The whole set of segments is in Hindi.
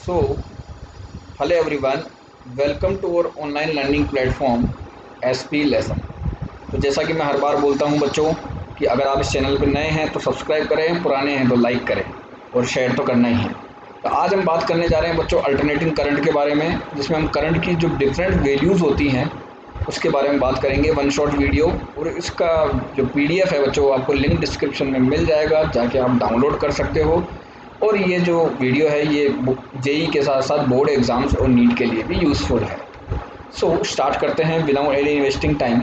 So, hello everyone, welcome to our online learning platform SP Lesson। तो जैसा कि मैं हर बार बोलता हूं बच्चों कि अगर आप इस चैनल पर नए हैं तो सब्सक्राइब करें, पुराने हैं तो लाइक करें और शेयर तो करना ही है। तो आज हम बात करने जा रहे हैं बच्चों अल्टरनेटिंग करंट के बारे में, जिसमें हम करंट की जो डिफरेंट वैल्यूज़ होती हैं उसके बारे में बात करेंगे। वन शॉट वीडियो और इसका जो PDF है बच्चों, आपको लिंक डिस्क्रिप्शन में मिल जाएगा, जाके आप डाउनलोड कर सकते हो। और ये जो वीडियो है ये JEE के साथ साथ बोर्ड एग्ज़ाम्स और नीट के लिए भी यूज़फुल है। सो स्टार्ट करते हैं विदाउट एनी इन्वेस्टिंग टाइम।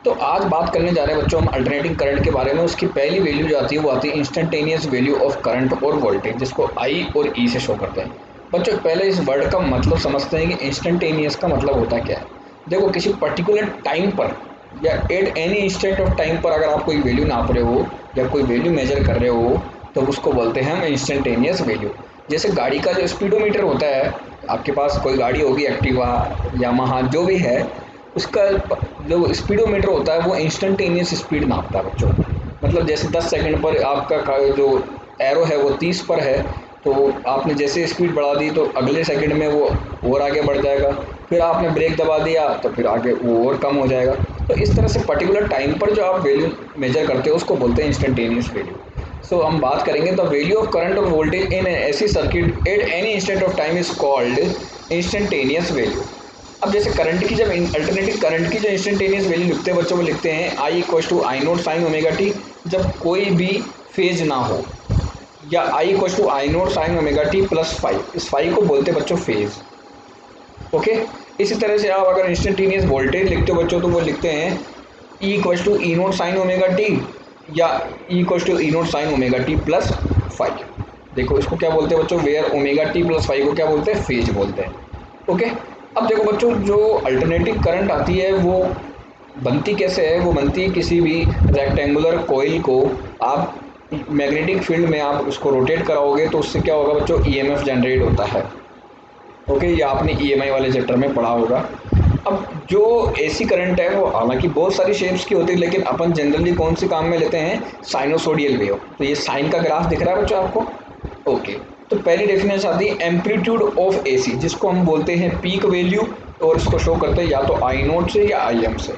तो आज बात करने जा रहे हैं बच्चों हम अल्टरनेटिंग करंट के बारे में। उसकी पहली वैल्यू जो आती है वो आती है इंस्टेंटेनियस वैल्यू ऑफ करंट और वोल्टेज, जिसको I और E से शो करते हैं। बच्चों पहले इस वर्ड का मतलब समझते हैं कि इंस्टेंटेनियस का मतलब होता क्या है। देखो, किसी पर्टिकुलर टाइम पर या at any instant of time पर अगर आप कोई वैल्यू नाप रहे हो या कोई वैल्यू मेजर कर रहे हो तो उसको बोलते हैं हम इंस्टेंटेनियस वैल्यू। जैसे गाड़ी का जो स्पीडोमीटर होता है, आपके पास कोई गाड़ी होगी, एक्टिवा, यामाहा, जो भी है, उसका जो स्पीडोमीटर होता है वो इंस्टेंटेनियस स्पीड नापता है बच्चों। मतलब जैसे 10 सेकंड पर आपका जो एरो है वो 30 पर है, तो आपने जैसे स्पीड बढ़ा दी तो अगले सेकंड में वो और आगे बढ़ जाएगा। फिर आपने ब्रेक दबा दिया तो फिर आगे वो और कम हो जाएगा। तो इस तरह से पर्टिकुलर टाइम पर जो आप वैल्यू मेजर करते हो उसको बोलते हैं इंस्टेंटेनियस वैल्यू। सो हम बात करेंगे द वैल्यू ऑफ करंट और वोल्टेज इन ऐसी circuit at any instant of time is called instantaneous value. अब जैसे करंट की, जब अल्टरनेटिव करंट की जो इंस्टेंटेनियस वैल्यू लिखते हैं बच्चों, वो लिखते हैं I equal to I naught sine omega T, जब कोई भी फेज ना हो, या I equal to I naught sine omega T plus five. इस फाइव को बोलते हैं बच्चों फेज। ओके। इसी तरह से आप अगर इंस्टेंटेनियस वोल्टेज लिखते हो बच्चों तो वो लिखते हैं E equal to E naught sine omega T, या E equal to E naught sine omega T plus five. देखो इसको क्या बोलते हैं बच्चों, where omega T plus five को क्या बोलते हैं, फेज बोलते हैं। ओके। अब देखो बच्चों, जो अल्टरनेटिव करंट आती है वो बनती कैसे है, वो बनती है किसी भी रेक्टेंगुलर कॉइल को आप मैग्नेटिक फील्ड में आप उसको रोटेट कराओगे तो उससे क्या होगा बच्चों, EMF जनरेट होता है। ओके, ये आपने EMI वाले चैप्टर में पढ़ा होगा। अब जो AC करंट है वो हालांकि बहुत सारी शेप्स की होती है, लेकिन अपन जनरली कौन से काम में लेते हैं, साइनोसोडियल वेव। तो ये साइन का ग्राफ दिख रहा है बच्चों आपको। ओके। तो पहली डेफिनेशन आती है एम्पलीट्यूड ऑफ AC, जिसको हम बोलते हैं पीक वैल्यू, और इसको शो करते हैं या तो I नोट से या IM से।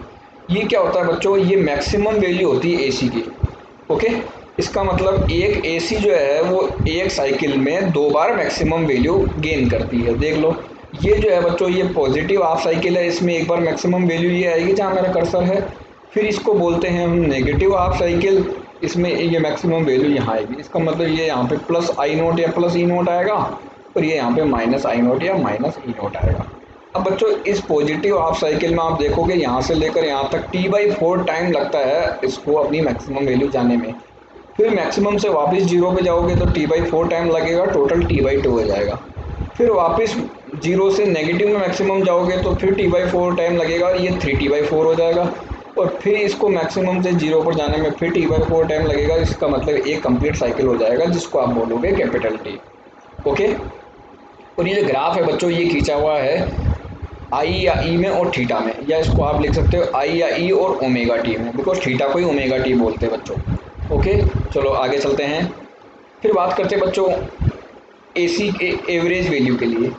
ये क्या होता है बच्चों, ये मैक्सिमम वैल्यू होती है AC की। ओके। इसका मतलब एक AC जो है वो एक साइकिल में 2 बार मैक्सिमम वैल्यू गेन करती है। देख लो, ये जो है बच्चों ये पॉजिटिव हाफ साइकिल है, इसमें एक बार मैक्सिमम वैल्यू ये आएगी जहाँ मेरा कर्सर है। फिर इसको बोलते हैं हम नेगेटिव हाफ साइकिल, इसमें ये मैक्सिमम वैल्यू यहाँ आएगी। इसका मतलब ये यहाँ पे प्लस I नोट या प्लस E नोट आएगा, और ये यहाँ पे माइनस I नोट या माइनस E नोट आएगा। अब बच्चों इस पॉजिटिव हाफ साइकिल में आप देखोगे यहाँ से लेकर यहाँ तक T/4 टाइम लगता है इसको अपनी मैक्सिमम वैल्यू जाने में। फिर मैक्सिमम से वापस जीरो पे जाओगे तो T/4 टाइम लगेगा, टोटल T/2 हो जाएगा। फिर वापस जीरो से नेगेटिव में मैक्सिमम जाओगे तो फिर T/4 टाइम लगेगा और ये 3T/4 हो जाएगा। और फिर इसको मैक्सिमम से जीरो पर जाने में फिर T/4 टाइम लगेगा। इसका मतलब एक कंप्लीट साइकिल हो जाएगा, जिसको आप बोलोगे कैपिटल T। ओके। और ये जो ग्राफ है बच्चों ये खींचा हुआ है I या E में और थीटा में, या इसको आप लिख सकते हो I या E और ओमेगा टी में, बिकॉज थीटा को ही ओमेगा टी बोलते हैं बच्चों। ओके, चलो आगे चलते हैं। फिर बात करते हैं बच्चों AC के एवरेज वैल्यू के लिए,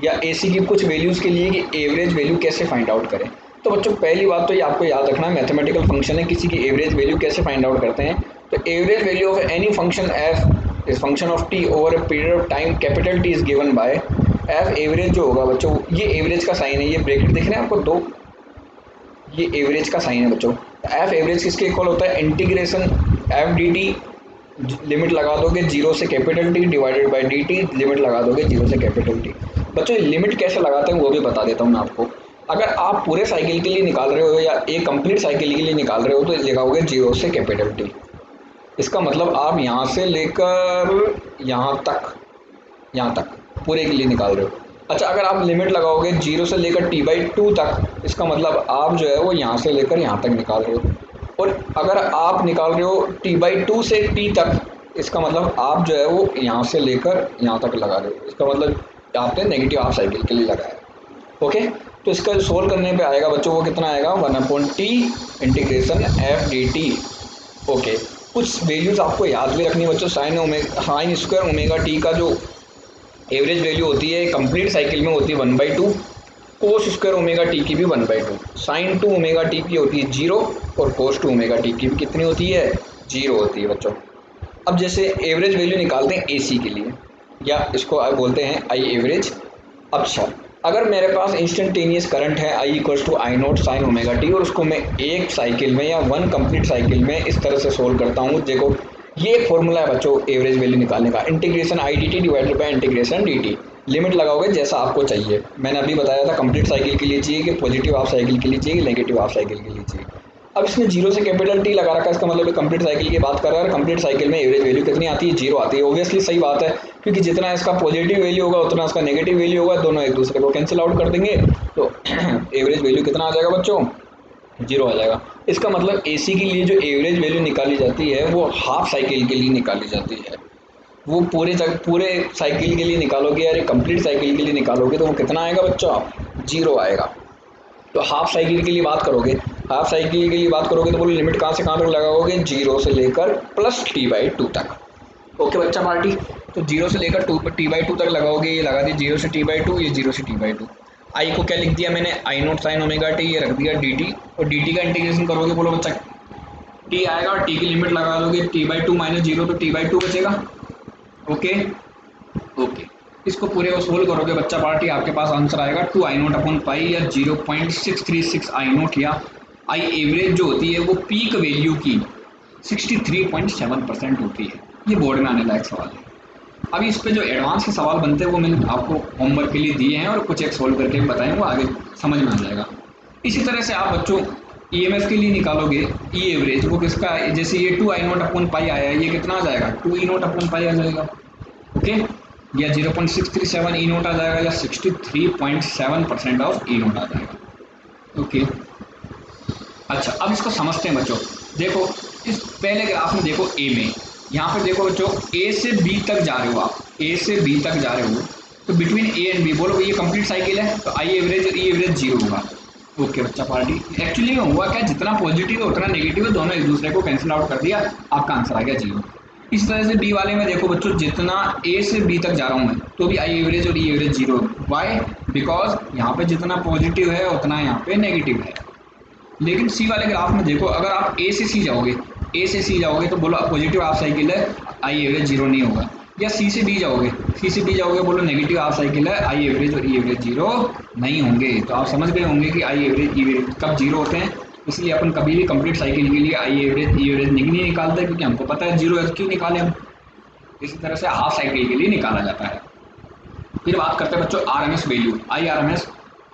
या AC की कुछ वैल्यूज़ के लिए कि एवरेज वैल्यू कैसे फाइंड आउट करें। तो बच्चों पहली बात तो ये आपको याद रखना, मैथमेटिकल फंक्शन है, किसी की एवरेज वैल्यू कैसे फाइंड आउट करते हैं। तो average value of any function f is function of t over a period of time, capital T is given by f। Average जो होगा बच्चों, ये एवरेज का साइन है, ये ब्रैकेट दिख रहे हैं आपको दो, ये एवरेज का साइन है बच्चों। f एवरेज किसके इक्वल होता है, इंटीग्रेशन f dt, लिमिट लगा दोगे जीरो से capital T divided by dt, limit लगा दोगे जीरो से कैपिटल T। बच्चों लिमिट कैसे लगाते हैं वो भी बता देता हूँ मैं आपको। अगर आप पूरे साइकिल के लिए निकाल रहे हो या एक कंप्लीट साइकिल के लिए निकाल रहे हो तो लगाओगे जीरो से कैपिटल T। इसका मतलब आप यहाँ से लेकर यहाँ तक पूरे के लिए निकाल रहे हो। अच्छा, अगर आप लिमिट लगाओगे जीरो से लेकर T/2 तक, इसका मतलब आप जो है वो यहाँ से लेकर यहाँ तक निकाल रहे हो। और अगर आप निकाल रहे हो T/2 से T तक, इसका मतलब आप जो है वो यहाँ से लेकर यहाँ तक लगा रहे हो। इसका मतलब आपने नेगेटिव हाफ साइकिल के लिए लगाया। ओके। तो इसका सोल्व करने पे आएगा बच्चों वो कितना आएगा, 1/T integration f dt। Okay. कुछ वैल्यूज़ आपको याद भी रखनी है बच्चों, साइन स्क्वायर ओमेगा टी का जो एवरेज वैल्यू होती है कंप्लीट साइकिल में होती है 1/2, कोस स्क्वायर ओमेगा टी की भी 1/2, साइन टू ओमेगा टी की होती है 0 और कोस टू ओमेगा टी की भी कितनी होती है 0 होती है बच्चों। अब जैसे एवरेज वैल्यू निकालते हैं एसी के लिए, या इसको आप बोलते हैं आई एवरेज। अच्छा, अगर मेरे पास इंस्टेंटेनियस करंट है I equals to I naught sine omega t, और उसको मैं एक साइकिल में या वन कंप्लीट साइकिल में इस तरह से सोल्व करता हूँ, देखो ये एक फॉर्मूला है बच्चों एवरेज वैल्यू निकालने का, integration I d t divided by integration d T. Limit लगाओगे जैसा आपको चाहिए, मैंने अभी बताया था कंप्लीट साइकिल के लिए चाहिए कि पॉजिटिव हाफ साइकिल के लिए चाहिए, नेगेटिव हाफ साइकिल के लिए चाहिए। अब इसमें जीरो से कैपिटल टी लगा रखा है, इसका मतलब कंप्लीट साइकिल की बात कर रहा है, कंप्लीट साइकिल में एवरेज वैल्यू कितनी आती है 0 आती है। ऑब्वियसली सही बात है, क्योंकि जितना इसका पॉजिटिव वैल्यू होगा उतना इसका नेगेटिव वैल्यू होगा, दोनों एक दूसरे को कैंसिल आउट कर देंगे, तो एवरेज वैल्यू कितना आ जाएगा बच्चों 0 आ जाएगा। इसका मतलब एसी के लिए जो एवरेज वैल्यू निकाली जाती है वो हाफ साइकिल के लिए निकाली जाती है, वो पूरे साइकिल के लिए निकालोगे या कंप्लीट साइकिल के लिए निकालोगे तो वो कितना आएगा बच्चों 0 आएगा। तो हाफ साइकिल के लिए बात करोगे, हाफ साइकिल के लिए बात करोगे तो बोलो लिमिट कहाँ से कहाँ तक लगाओगे 0 से लेकर प्लस t/2 तक। ओके बच्चा पार्टी, तो 0 से लेकर t/2 तक लगाओगे, ये लगा दिया 0 से t/2, ये 0 से t/2। आई को क्या लिख दिया मैंने आई नोट साइन ओमेगा टी, ये रख दिया dt, और dt का इंटीग्रेशन करोगे बोलो बच्चा t आएगा और t की लिमिट लगा दोगे t/2 माइनस 0 तो t/2 बचेगा। ओके ओके, इसको पूरे को सोल्व करोगे बच्चा पार्टी, आपके पास आंसर आएगा 2 आई नोट अपॉन पाई, या 0.636 आई नोट, या आई एवरेज जो होती है वो पीक वैल्यू की 63.7% होती है। ये बोर्ड में आने लायक सवाल है। अभी इस पे जो एडवांस के सवाल बनते हैं वो मैंने आपको होमवर्क के लिए दिए हैं, और कुछ एक सोल्व करके बताएं, वो आगे समझ में आ जाएगा। इसी तरह से आप बच्चों ईएमएफ के लिए निकालोगे ई एवरेज, वो किसका, जैसे ये 2 आई नोट अपॉन पाई आया है, ये कितना आ जाएगा 2 ई नोट अपॉन पाई आ जाएगा। ओके, या 0.637 ई नोट आ जाएगा, या 63.7% ऑफ ई नोट आ जाएगा। ओके, अच्छा अब इसको समझते हैं बच्चों। देखो इस पहले ग्राफ में देखो ए में, यहाँ पे देखो बच्चों ए से बी तक जा रहे हो आप, ए से बी तक जा रहे हो, तो बिटवीन ए एंड बी बोलो ये कंप्लीट साइकिल है, तो आई एवरेज और ई एवरेज 0 होगा। ओके बच्चा पार्टी, एक्चुअली में हुआ क्या, जितना पॉजिटिव है उतना नेगेटिव है, दोनों एक दूसरे को कैंसिल आउट कर दिया, आपका आंसर आ गया 0। इस तरह से बी वाले में देखो बच्चों, जितना ए से बी तक जा रहा हूँ मैं, तो भी आई एवरेज और ई एवरेज 0। वाई, बिकॉज यहाँ पे जितना पॉजिटिव है उतना यहाँ पे नेगेटिव है। लेकिन सी वाले ग्राफ में देखो, अगर आप ए से सी जाओगे, ए से सी जाओगे तो बोलो पॉजिटिव हाफ साइकिल है, आई एवरेज 0 नहीं होगा। या सी से बी जाओगे, सी से बी जाओगे बोलो नेगेटिव हाफ साइकिल है, आई एवरेज और ई एवरेज 0 नहीं होंगे। तो आप समझ गए होंगे कि आई एवरेज ई एवरेज कब 0 होते हैं। इसलिए अपन कभी भी कंप्लीट साइकिल के लिए आई एवरेज ई एवरेज नहीं निकालते, क्योंकि हमको पता है 0 क्यों निकाले हम। इसी तरह से हाफ साइकिल के लिए निकाला जाता है। फिर बात करते हैं बच्चों आरएमएस वैल्यू, आईआरएमएस,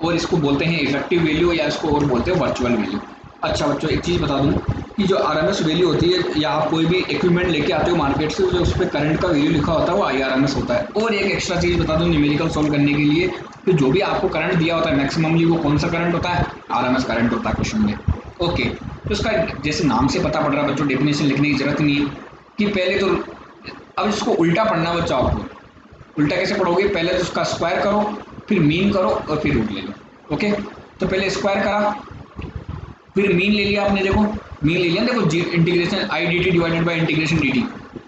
और इसको बोलते हैं इफेक्टिव वैल्यू, या इसको और बोलते हैं वर्चुअल वैल्यू। अच्छा बच्चों एक चीज़ बता दूं कि जो आरएमएस वैल्यू होती है, या आप कोई भी इक्विपमेंट लेके आते हो मार्केट से, जो उस पर करंट का वैल्यू लिखा होता है वो आईआरएमएस होता है। और एक एक्स्ट्रा चीज़ बता दूं न्यूमेरिकल सॉल्व करने के लिए, तो जो भी आपको करंट दिया होता है मैक्सिममली वो कौन सा करंट होता है, आरएमएस करंट होता है क्वेश्चन में। ओके, तो इसका जैसे नाम से पता पड़ रहा है बच्चों, डेफिनेशन लिखने की जरूरत नहीं है कि पहले तो, अब इसको उल्टा पढ़ना बच्चा आपको। उल्टा कैसे पढ़ोगे, पहले तो उसका स्क्वायर करो, फिर मीन करो, और फिर रूट ले लो। ओके, तो पहले स्क्वायर करा, फिर मीन ले लिया आपने, देखो मीन ले लिया, देखो integration I d t divided by integration d t,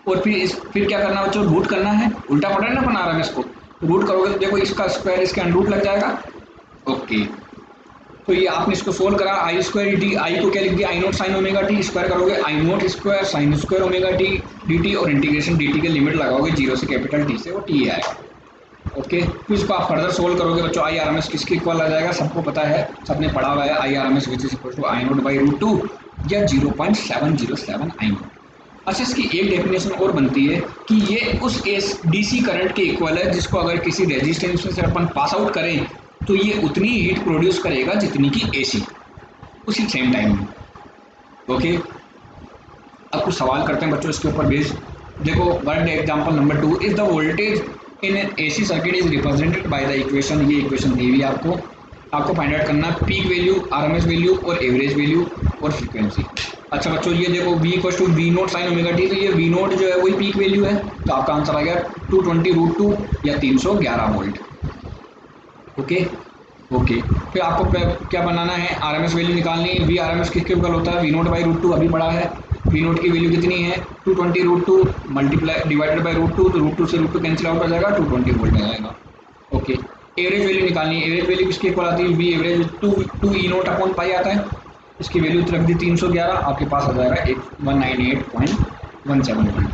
और फिर क्या करना बच्चों, रूट करना है। उल्टा पढ़ रहे हैं ना बना रहा है इसको, रूट करोगे तो देखो इसका स्क्वायर इसके अंडर लग जाएगा। ओके, तो ये आपने इसको सोल्व करा, आई स्क्वायर डी, आई को क्या लिख दिया I naught sine omega t, square करोगे I naught square sine square omega t d t, और इंटीग्रेशन डी टी के लिमिट लगाओगे 0 से कैपिटल टी से, वो टी आएगा। ओके, फिर इसको आप फर्दर सोल्व करोगे बच्चों, आई आर एम एस किसके इक्वल आ जाएगा, सबको पता है, सबने पढ़ा हुआ है, I R M S which is equal to I naught by root 2, या 0.707 आई नोट। अच्छा, इसकी एक डेफिनेशन और बनती है कि ये उस डीसी करंट के इक्वल है जिसको अगर किसी रेजिस्टेंस से अपन पास आउट करें तो ये उतनी हीट प्रोड्यूस करेगा जितनी की एसी उसी सेम टाइम में। ओके, अब कुछ सवाल करते हैं बच्चों इसके ऊपर बेस्ड। देखो word example number 2, is the voltage in an AC circuit is represented by the equation, ये इक्वेशन दी हुई है आपको फाइंड आउट करना है पीक वैल्यू, आरएमएस वैल्यू और एवरेज वैल्यू और फ्रीक्वेंसी। अच्छा बच्चों ये देखो v equal to V naught sine omega T, तो ये वी नोट जो है वही पीक वैल्यू है, तो आपका आंसर आ गया 220√2 या 311 वोल्ट। ओके ओके, फिर आपको क्या बनाना है, आरएमएस वैल्यू निकालनी है, वी आरएमएस किसके इक्वल होता है, वी नोट बाई रूट 2 अभी पढ़ा है, वी नोट की वैल्यू कितनी है 220 √2 मल्टीप्लाई डिवाइडेड बाई √2, तो √2 से √2 कैंसिल आउट हो जाएगा, 220 वोल्ट आ जाएगा। ओके, एवरेज वैल्यू निकालनी है। एवरेज वैल्यू किसके इक्वल आती है, V average 2 E naught upon pi आता है। इसकी वैल्यू रख दी 311, आपके पास आ जाएगा 198.171।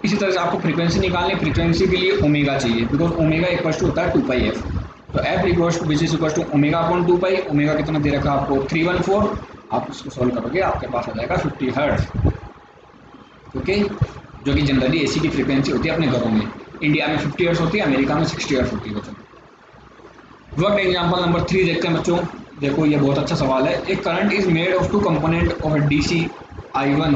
इसी तरह से आपको फ्रीक्वेंसी निकालनी है। फ्रीक्वेंसी के लिए ओमेगा चाहिए, बिकॉज ओमेगा इक्वल टू होता है 2πf। तो f equal which is equal to omega upon 2π। Omega कितना दे रखा है आपको 314। आप इसको सॉल्व करोगे आपके पास आ जाएगा 50 हर्ट्ज। ओके, जो कि जनरली एसी की फ्रीक्वेंसी होती है अपने घरों में। इंडिया में 50 हर्ट्ज होती है, अमेरिका में 60 हर्ट्ज होती है बच्चों। वर्क एग्जाम्पल नंबर 3 देखते हैं बच्चों। देखो ये बहुत अच्छा सवाल है। एक current is made of 2 component of A DC I1,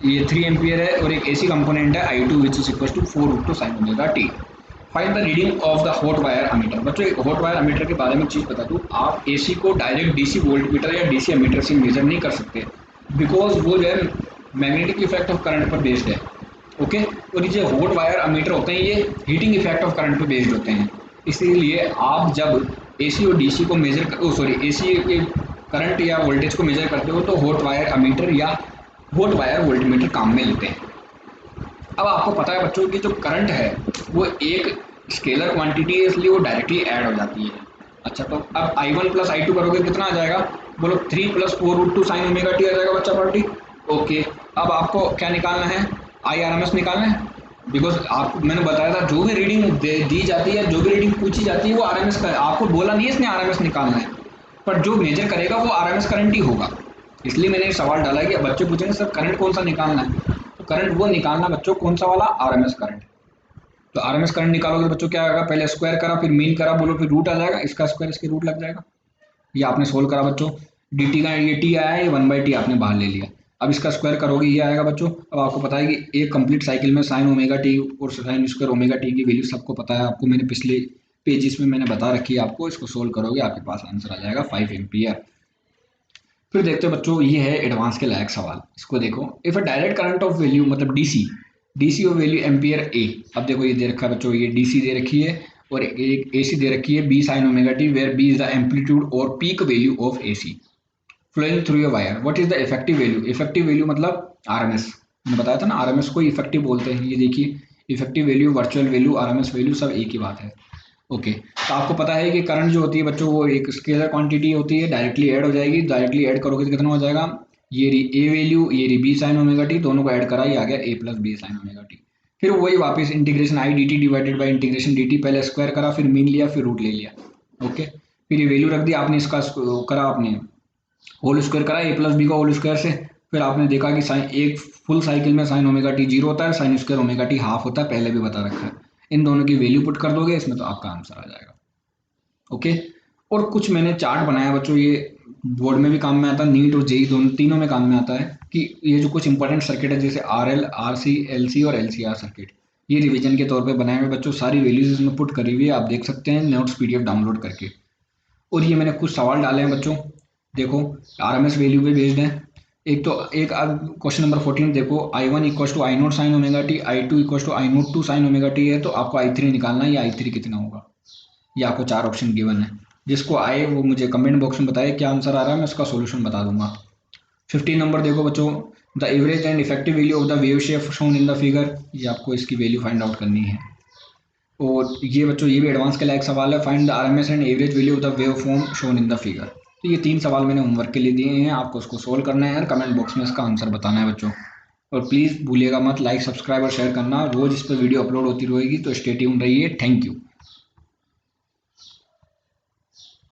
ये 3 एम्पियर है, और एक एसी कंपोनेंट है I2 which is equal to 4 √2 sin omega T. Find the reading of the hot wire ammeter. बच्चों एक हॉट वायर अमीटर के बारे में एक चीज़ बता दूँ, आप एसी को डायरेक्ट डीसी वोल्ट मीटर या डीसी अमीटर से मेजर नहीं कर सकते, बिकॉज वो जो है मैग्नेटिक इफेक्ट ऑफ करंट पर बेस्ड है। ओके, और ये जो हॉट वायर अमीटर होते हैं ये हीटिंग इफेक्ट ऑफ करंट पर बेस्ड होते हैं। इसीलिए आप जब एसी और डीसी को मेजर एसी के करंट या वोल्टेज को मेजर करते हो तो हॉट वायर अमीटर या हॉट वायर वोल्टमीटर काम में लेते हैं। अब आपको पता है बच्चों कि जो करंट है वो एक स्केलर क्वांटिटी है, इसलिए वो डायरेक्टली ऐड हो जाती है। अच्छा, तो अब I1 प्लस I2 करोगे कितना आ जाएगा, बोलो 3 + 4 √2 sin ओमेगा टी आ जाएगा बच्चा पार्टी। ओके, अब आपको क्या निकालना है, IRMS निकालना है। बिकॉज आपको मैंने बताया था जो भी रीडिंग दी जाती है, जो भी रीडिंग पूछी जाती है वो RMS का, आपको बोला नहीं है इसने RMS निकालना है, पर जो मेजर करेगा वो RMS करंट ही होगा। इसलिए मैंने सवाल डाला कि बच्चे पूछेंगे सर करंट कौन सा निकालना है, तो करंट वो निकालना बच्चों कौन सा वाला, RMS करंट। तो RMS करंट निकालोगे बच्चों क्या आएगा, पहले स्क्वायर करा फिर मीन करा, बोलो फिर रूट आ जाएगा, इसका स्क्वायर इसके रूट लग जाएगा। ये आपने सोल्व करा बच्चों, dt का ये t आया है, 1/t आपने बाहर ले लिया। अब इसका स्क्वायर करोगे ये आएगा बच्चों। अब आपको पता है कि एक कंप्लीट साइकिल में साइन ओमेगा टी और साइन स्क्वायर ओमेगा टी की वैल्यू सबको पता है, आपको मैंने पिछले पेजेस में मैंने बता रखी है आपको। इसको सोल्व करोगे आपके पास आंसर आ जाएगा 5 एम्पियर। फिर देखते हो बच्चों, ये है एडवांस के लायक सवाल। इसको देखो, if a direct current of value मतलब डीसी ऑफ वैल्यू एम्पियर ए। अब देखो ये दे रखा है बच्चों, ये डीसी दे रखी है और एक एसी दे रखी है, B sine omega t, where B is the amplitude और peak value of AC flowing through a wire. What is the effective value. Effective value मतलब आरएमएस, मैंने बताया था ना आरएमएस को इफेक्टिव बोलते हैं। ये देखिए effective value, virtual value, RMS value सब एक ही बात है। ओके, तो आपको पता है कि करंट जो होती है बच्चों वो एक स्केलर क्वांटिटी होती है, डायरेक्टली ऐड हो जाएगी। डायरेक्टली ऐड करोगे तो कितना हो जाएगा, ये रही ए वैल्यू, ये रही बी साइन ओमेगा टी, दोनों को ऐड करा ये आ गया A plus B sine omega t. फिर वही वापस integration I d t divided by integration d t, पहले स्क्वायर करा फिर मीन लिया फिर रूट ले लिया। ओके, फिर ये वैल्यू रख दी आपने, इसका करा आपने होल स्क्वायर करा ए प्लस बी का होल स्क्वायर से। फिर आपने देखा कि साइन एक फुल साइकिल में साइन ओमेगा टी 0 होता है, sign square omega T half होता है, पहले भी बता रखा है। इन दोनों की वैल्यू पुट कर दोगे इसमें तो आपका आंसर आ जाएगा। ओके, और कुछ मैंने चार्ट बनाया बच्चों, ये बोर्ड में भी काम में आता है, नीट और जेई दोनों तीनों में काम में आता है, कि ये जो कुछ इंपॉर्टेंट सर्किट है जैसे RL, RC, LC और LCR सर्किट, ये रिवीजन के तौर पे बनाए हुए बच्चों, सारी वैल्यूज इसमें पुट करी हुई है, आप देख सकते हैं नोट्स PDF डाउनलोड करके। और ये मैंने कुछ सवाल डाले हैं बच्चों, देखो RMS वैल्यू पे बेस्ड है। एक तो एक क्वेश्चन नंबर 14 देखो, I1 equal to I0 sine omega T, I2 equal to I0 2 sine omega T है, तो आपको I3 निकालना है, या I3 कितना होगा। ये आपको 4 ऑप्शन गिवन है, जिसको आए वो मुझे कमेंट बॉक्स में बताए क्या आंसर आ रहा है, मैं उसका सोल्यूशन बता दूंगा। 15 नंबर देखो बच्चों, the average and effective value of the wave shape shown in the figure, ये आपको इसकी वैल्यू फाइंड आउट करनी है। और ये बच्चों ये भी एडवांस के लायक सवाल है, find the RMS and average value of the wave form shown in the figure. तो ये 3 सवाल मैंने होमवर्क के लिए दिए हैं, आपको उसको सोल्व करना है और कमेंट बॉक्स में इसका आंसर बताना है बच्चों। और प्लीज़ भूलिएगा मत लाइक, सब्सक्राइब और शेयर करना, रोज इस पर वीडियो अपलोड होती रहेगी, तो स्टे ट्यून्ड रहिए। Thank you.